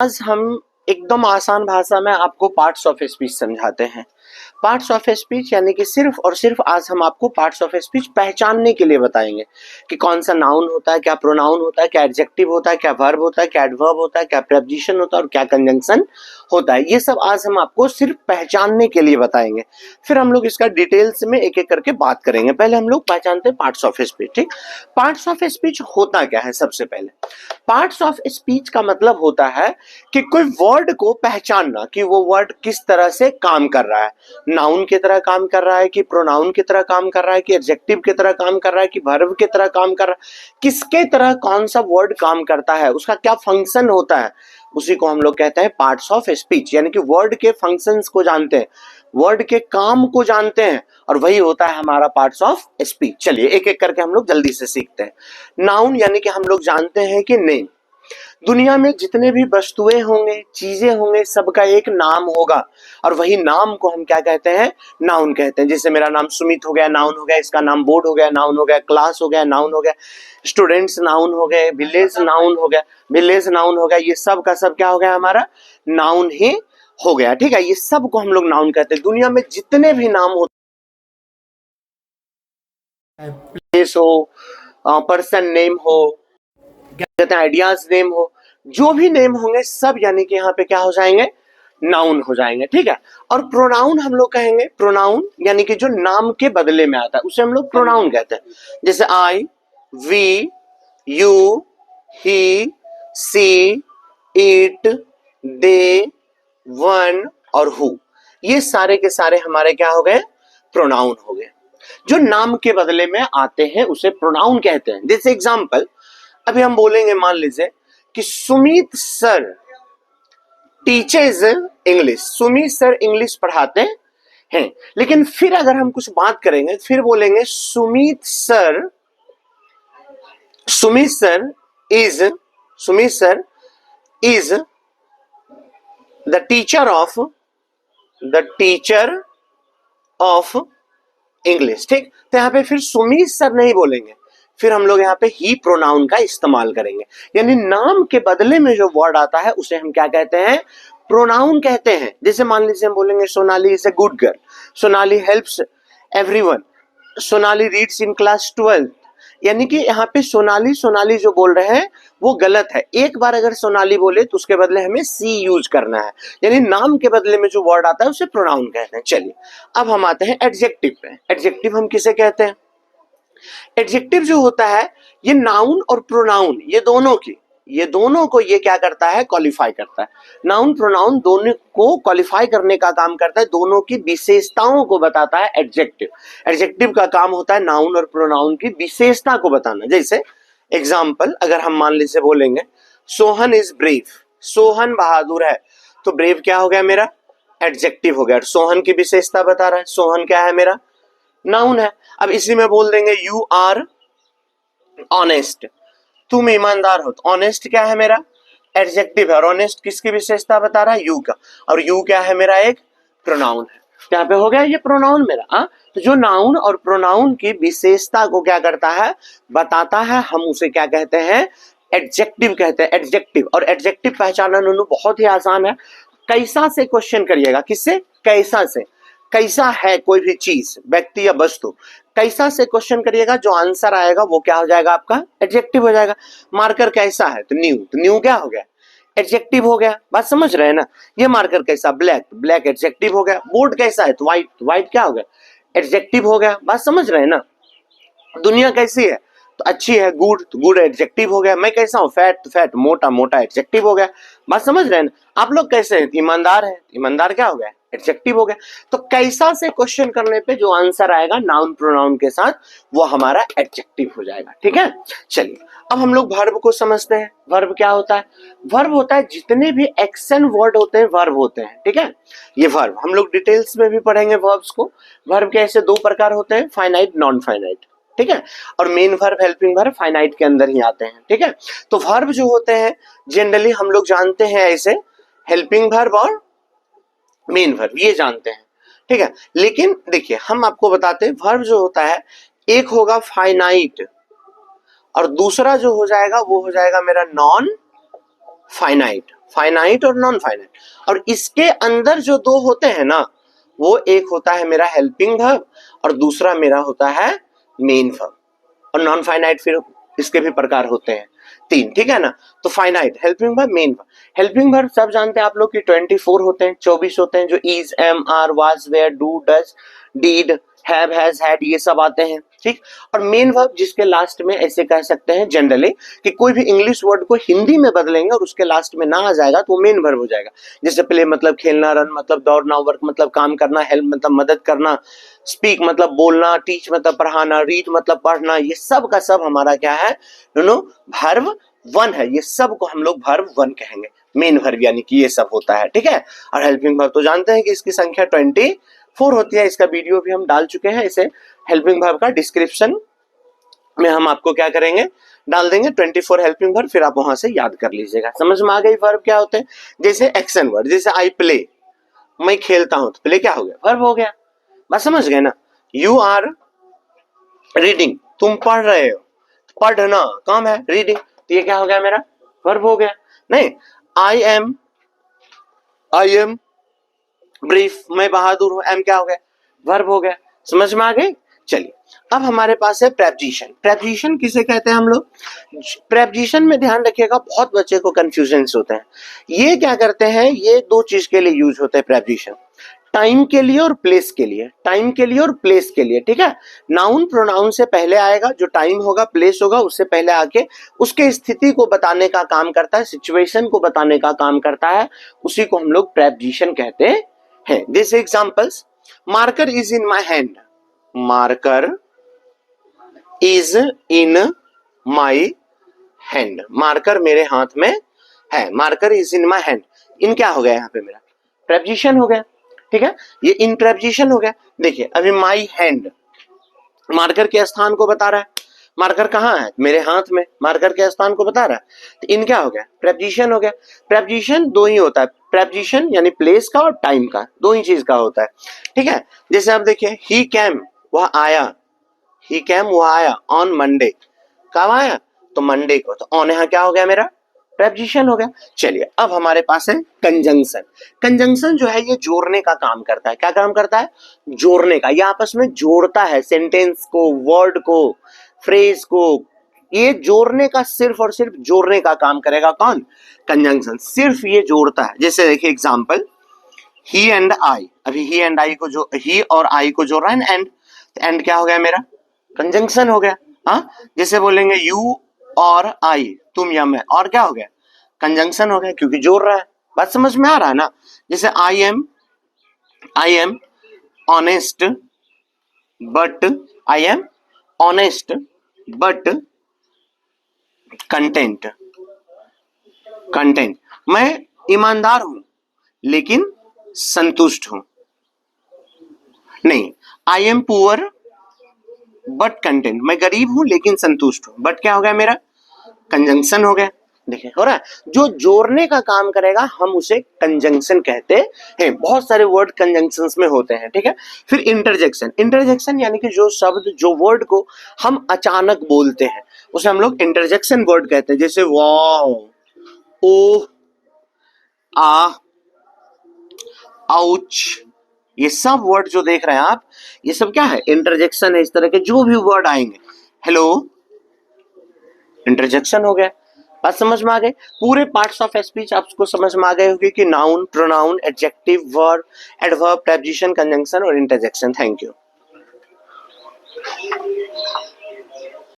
आज हम एकदम आसान भाषा में आपको पार्ट्स ऑफ स्पीच समझाते हैं। पार्ट्स ऑफ स्पीच यानी कि सिर्फ और सिर्फ आज हम आपको पार्ट्स ऑफ स्पीच पहचानने के लिए बताएंगे कि कौन सा नाउन होता है, क्या प्रोनाउन होता है, क्या एडजेक्टिव होता है, क्या वर्ब होता है, क्या एडवर्ब होता है, क्या प्रेपोजिशन होता है और क्या कंजंक्शन होता है। ये सब आज हम आपको सिर्फ पहचानने के लिए बताएंगे। फिर हम लोग इसका डिटेल्स में एक एक करके बात करेंगे। पहले हम लोग पहचानते हैं पार्ट्स ऑफ स्पीच। ठीक, पार्ट्स ऑफ स्पीच होता क्या है? सबसे पहले पार्ट्स ऑफ स्पीच का मतलब होता है कि कोई वर्ड को पहचानना कि वो वर्ड किस तरह से काम कर रहा है, नाउन की तरह काम कर रहा है कि प्रोनाउन की तरह काम कर रहा है कि एडजेक्टिव की तरह काम कर रहा है कि वर्ब की तरह काम कर रहा है, किसके तरह कौन सा वर्ड काम करता है, उसका क्या फंक्शन होता है, उसी को हम लोग कहते हैं पार्ट्स ऑफ स्पीच। यानी कि वर्ड के फंक्शंस को जानते हैं, वर्ड के काम को जानते हैं और वही होता है हमारा पार्ट्स ऑफ स्पीच। चलिए एक एक करके हम लोग जल्दी से सीखते हैं। नाउन यानी कि हम लोग जानते हैं कि नेम, दुनिया में जितने भी वस्तुएं होंगे, चीजें होंगे, सबका एक नाम होगा और वही नाम को हम क्या कहते हैं? नाउन कहते हैं। जैसे मेरा नाम सुमित हो गया, नाउन हो गया, इसका नाम बोर्ड हो गया, नाउन हो गया, क्लास हो गया, नाउन हो गया, स्टूडेंट्स नाउन हो गए, विलेज नाउन हो गया, विलेज नाउन हो गया, ये सब का सब क्या हो गया? हमारा नाउन ही हो गया। ठीक है, ये सब को हम लोग नाउन कहते हैं। दुनिया में जितने भी नाम होते हैं, प्लेस हो, पर्सन नेम हो, क्या कहते हैं, आइडियाज नेम हो, जो भी नेम होंगे सब यानी कि यहाँ पे क्या हो जाएंगे? नाउन हो जाएंगे। ठीक है, और प्रोनाउन हम लोग कहेंगे, प्रोनाउन यानी कि जो नाम के बदले में आता है उसे हम लोग प्रोनाउन कहते हैं। जैसे I, we, you, he, she, it, they, one और हु, ये सारे के सारे हमारे क्या हो गए? प्रोनाउन हो गए। जो नाम के बदले में आते हैं उसे प्रोनाउन कहते हैं। जैसे एग्जाम्पल अभी हम बोलेंगे, मान लीजिए कि Sumit sir teachers English, Sumit sir English पढ़ाते हैं। लेकिन फिर अगर हम कुछ बात करेंगे, फिर बोलेंगे Sumit sir is the teacher of English. ठीक, तो यहाँ पे फिर सुमित सर नहीं बोलेंगे, फिर हम लोग यहाँ पे ही प्रोनाउन का इस्तेमाल करेंगे। यानी नाम के बदले में जो वर्ड आता है उसे हम क्या कहते हैं? प्रोनाउन कहते हैं। जैसे मान लीजिए हम बोलेंगे Sonali is a good girl, Sonali helps everyone, Sonali reads in class 12। यानी कि यहाँ पे सोनाली सोनाली जो बोल रहे हैं वो गलत है। एक बार अगर सोनाली बोले तो उसके बदले हमें सी यूज करना है। यानी नाम के बदले में जो वर्ड आता है उसे प्रोनाउन कहते हैं। चलिए अब हम आते हैं एडजेक्टिव पे। एडजेक्टिव हम किसे कहते हैं? एडजेक्टिव जो होता है ये नाउन और प्रोनाउन ये दोनों को ये क्या करता है? क्वालिफाई करता है। नाउन प्रोनाउन दोनों को क्वालिफाई करने का काम करता है, दोनों की विशेषताओं को बताता है एडजेक्टिव। एडजेक्टिव का काम होता है नाउन और प्रोनाउन की विशेषता को बताना। जैसे एग्जाम्पल अगर हम मान लीजिए बोलेंगे सोहन इज ब्रेव, सोहन बहादुर है, तो ब्रेव क्या हो गया? मेरा एडजेक्टिव हो गया। सोहन की विशेषता बता रहा है, सोहन क्या है? मेरा नाउन है। अब इसी में बोल देंगे यू आर ऑनेस्ट, तुम ईमानदार हो, तो ऑनेस्ट क्या है? मेरा एडजेक्टिव है और ऑनेस्ट किसकी विशेषता बता रहा है? यू का, और यू क्या है? मेरा एक प्रोनाउन है। यहाँ पे हो गया ये प्रोनाउन मेरा। तो जो नाउन और प्रोनाउन की विशेषता को क्या करता है? बताता है, हम उसे क्या कहते हैं? एडजेक्टिव कहते हैं। एडजेक्टिव और एडजेक्टिव पहचानना दोनों बहुत ही आसान है। कैसा से क्वेश्चन करिएगा, किससे? कैसा से। कैसा है कोई भी चीज, व्यक्ति या वस्तु, कैसा से क्वेश्चन करिएगा, जो आंसर आएगा वो क्या हो जाएगा? आपका एडजेक्टिव हो जाएगा। मार्कर कैसा है? तो न्यू, तो न्यू क्या हो गया? एडजेक्टिव हो गया। बात समझ रहे हैं ना? ये मार्कर कैसा? ब्लैक, ब्लैक एडजेक्टिव हो गया। बोर्ड कैसा है? तो व्हाइट, व्हाइट क्या हो गया? एडजेक्टिव हो गया। बात समझ रहे हैं ना? दुनिया कैसी है? तो अच्छी है, गुड, तो गुड एडजेक्टिव हो गया। मैं कैसा हूँ? फैट, तो फैट, मोटा, मोटा एडजेक्टिव हो गया। बात समझ रहे हैं ना? आप लोग कैसे हैं? ईमानदार है, ईमानदार क्या हो गया? एडजेक्टिव हो गया। तो कैसा से क्वेश्चन करने पे जो आंसर आएगा नाउन प्रोनाउन के साथ वो हमारा एडजेक्टिव हो जाएगा। ठीक है, चलिए अब हम लोग वर्ब को समझते हैं। वर्ब क्या होता है? वर्ब होता है जितने भी एक्शन वर्ड होते हैं वर्ब होते हैं। ठीक है, ये वर्ब हम लोग डिटेल्स में भी पढ़ेंगे वर्ब्स को। वर्ब के ऐसे दो प्रकार होते हैं, फाइनाइट, नॉन फाइनाइट। ठीक है, और main verb, helping verb finite के अंदर ही आते हैं। ठीक है, तो वर्ब जो होते हैं जनरली हम लोग जानते हैं ऐसे हेल्पिंग वर्ब और मेन वर्ब, ये जानते हैं। ठीक है, लेकिन देखिए हम आपको बताते हैं वर्ब जो होता है एक होगा फाइनाइट और दूसरा जो हो जाएगा वो हो जाएगा मेरा नॉन फाइनाइट, फाइनाइट और नॉन फाइनाइट। और इसके अंदर जो दो होते हैं ना, वो एक होता है मेरा हेल्पिंग वर्ब और दूसरा मेरा होता है मेन वर्ब। और नॉन फाइनाइट फिर इसके भी प्रकार होते हैं तीन, ठीक है ना। तो finite, helping verb, main verb. Helping verb सब जानते हैं आप लोग कि 24 होते हैं, 24 होते हैं, जो is, am, are, was, were, do, does, did, have, has, had, ये सब आते हैं, ठीक। और मेन वर्ब जिसके लास्ट में ऐसे कह सकते हैं जनरली कि कोई भी इंग्लिश वर्ड को हिंदी में बदलेंगे और उसके लास्ट में ना आ जाएगा तो वो मेन वर्ब हो जाएगा। जैसे प्ले मतलब खेलना, रन मतलब दौड़ना, वर्क मतलब काम करना, हेल्प मतलब मदद करना, स्पीक मतलब बोलना, टीच मतलब पढ़ाना, रीड मतलब पढ़ना, ये सब का सब हमारा क्या है, दोनों वर्ब वन है। ये सब को हम लोग वर्ब वन कहेंगे, मेन वर्ब यानी कि ये सब होता है, ठीक है। और हेल्पिंग वर्ब तो जानते हैं कि इसकी संख्या 24 होती है। इसका वीडियो भी हम डाल चुके हैं, इसे हेल्पिंग वर्ब का डिस्क्रिप्शन में हम आपको क्या करेंगे, डाल देंगे 24 हेल्पिंग वर्ब, फिर आप वहां से याद कर लीजिएगा। समझ में आ गई वर्ब क्या होते हैं। जैसे एक्शन वर्ड, जैसे आई प्ले, मैं खेलता हूं, तो प्ले क्या हो गया, वर्ब हो गया। बस समझ गए ना। यू आर रीडिंग, तुम पढ़ रहे हो, पढ़ना काम है, रीडिंग, तो ये क्या हो गया मेरा, वर्ब हो गया। नहीं, आई एम ब्रीफ, मैं बहादुर हूं, एम क्या हो गया, वर्ब हो गया। समझ में आ गई। चलिए अब हमारे पास है प्रेपोजिशन। प्रेपोजिशन किसे कहते हैं हम लोग, प्रेपोजिशन में ध्यान रखिएगा, बहुत बच्चे को कंफ्यूजन होते हैं। ये क्या करते हैं, ये दो चीज के लिए यूज होते हैं प्रेपोजिशन, टाइम के लिए और प्लेस के लिए, टाइम के लिए और प्लेस के लिए, ठीक है। नाउन प्रोनाउन से पहले आएगा, जो टाइम होगा, प्लेस होगा, उससे पहले आके उसके स्थिति को बताने का काम करता है, सिचुएशन को बताने का काम करता है, उसी को हम लोग प्रेपोजिशन कहते हैं। This examples, marker is in my hand, marker is in my hand, marker मेरे हाथ में है, marker is in my hand. In क्या हो गया यहाँ पे मेरा, प्रेपोजिशन हो गया, ठीक है। ये इन प्रेपोजिशन हो गया। देखिए अभी माय हैंड मार्कर के स्थान को बता रहा है, मार्कर कहाँ है, मेरे हाथ में, मार्कर के स्थान को बता रहा है, तो इन क्या हो गया, प्रेपोजिशन हो गया। प्रेपोजिशन दो ही होता है, प्रेपोजिशन यानी प्लेस का और टाइम का, दो ही चीज का होता है, ठीक है। जैसे आप देखिए, ही कैम, वह आया, ही कैम वह आया, ऑन मंडे, कब आया, तो मंडे को, तो ऑन यहाँ क्या हो गया मेरा, प्रेपोजिशन हो गया। चलिए अब हमारे पास है कंजंक्शन। कंजंक्शन जो है ये जोड़ने का काम करता है। क्या काम करता है, जोड़ने का, ये आपस में जोड़ता है सेंटेंस को, वर्ड को, फ्रेज को, ये जोड़ने का, सिर्फ और सिर्फ जोड़ने का काम करेगा कौन, कंजंक्शन, सिर्फ ये जोड़ता है। जैसे देखिए एग्जांपल, ही एंड आई, अभी ही एंड आई को, जो ही और आई को जोड़ रहा है, एंड, एंड क्या हो गया मेरा, कंजंक्शन हो गया। हाँ, जैसे बोलेंगे यू और आई, तुम या मैं, और क्या हो गया, कंजंक्शन हो गया, क्योंकि जोड़ रहा है। बात समझ में आ रहा है ना। जैसे I am honest but, I am honest but content, content, मैं ईमानदार हूं लेकिन संतुष्ट हूं। नहीं, I am poor but content, मैं गरीब हूं लेकिन संतुष्ट हूं, बट क्या हो गया मेरा, कंजंक्शन हो गया। देखिए हो रहा है, जो जोड़ने का काम करेगा हम उसे कंजंक्शन कहते हैं। बहुत सारे वर्ड कंजंक्शंस में होते हैं, ठीक है। फिर इंटरजेक्शन, इंटरजेक्शन यानी कि जो शब्द, जो वर्ड को हम अचानक बोलते हैं उसे हम लोग इंटरजेक्शन वर्ड कहते हैं। जैसे वाओ, ओ, आ, आउच, ये सब वर्ड जो देख रहे हैं आप, ये सब क्या है, इंटरजेक्शन है। इस तरह के जो भी वर्ड आएंगे, हेलो, इंटरजेक्शन हो गया। बात समझ में आ गए। पूरे पार्ट्स ऑफ स्पीच आपको समझ में आ गए होंगे कि noun, pronoun, adjective, verb, adverb, preposition, conjunction और इंटरजेक्शन। Thank you.